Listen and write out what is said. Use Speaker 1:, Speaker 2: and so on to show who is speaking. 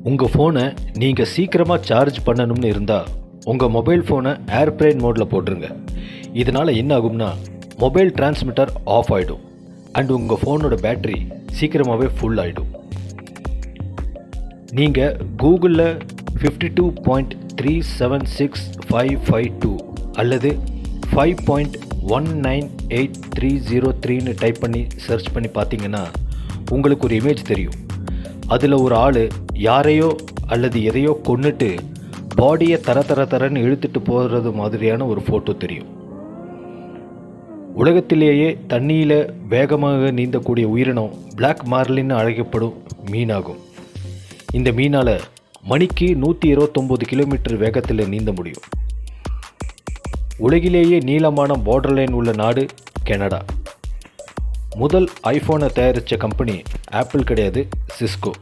Speaker 1: உங்கள் ஃபோனை நீங்கள் சீக்கிரமாக சார்ஜ் பண்ணணும்னு இருந்தால் உங்கள் மொபைல் ஃபோனை ஏர்ப்ளேன் மோடில் போட்டுருங்க. இதனால் என்ன ஆகும்னா மொபைல் டிரான்ஸ்மிட்டர் ஆஃப் ஆகிடும் அண்ட் உங்கள் ஃபோனோட பேட்ரி சீக்கிரமாகவே ஃபுல் ஆகிடும். நீங்கள் கூகுளில் 52.376552 அல்லது 5.198303 டைப் பண்ணி சர்ச் பண்ணி பார்த்தீங்கன்னா உங்களுக்கு ஒரு இமேஜ் தெரியும். அதில் ஒரு ஆள் யாரையோ அல்லது எதையோ கொன்னுட்டு பாடியை தரன்னு இழுத்துட்டு போகிறது மாதிரியான ஒரு ஃபோட்டோ தெரியும். உலகத்திலேயே தண்ணியில் வேகமாக நீந்தக்கூடிய உயிரினம் பிளாக் மார்லின்னு அழைக்கப்படும் மீனாகும். இந்த மீனால் மணிக்கு 129 கிலோமீட்டர் வேகத்தில் நீந்த முடியும். உலகிலேயே நீளமான பார்டர் லைன் உள்ள நாடு கனடா. முதல் ஐஃபோனை தயாரித்த கம்பெனி ஆப்பிள் கிடையாது, சிஸ்கோ.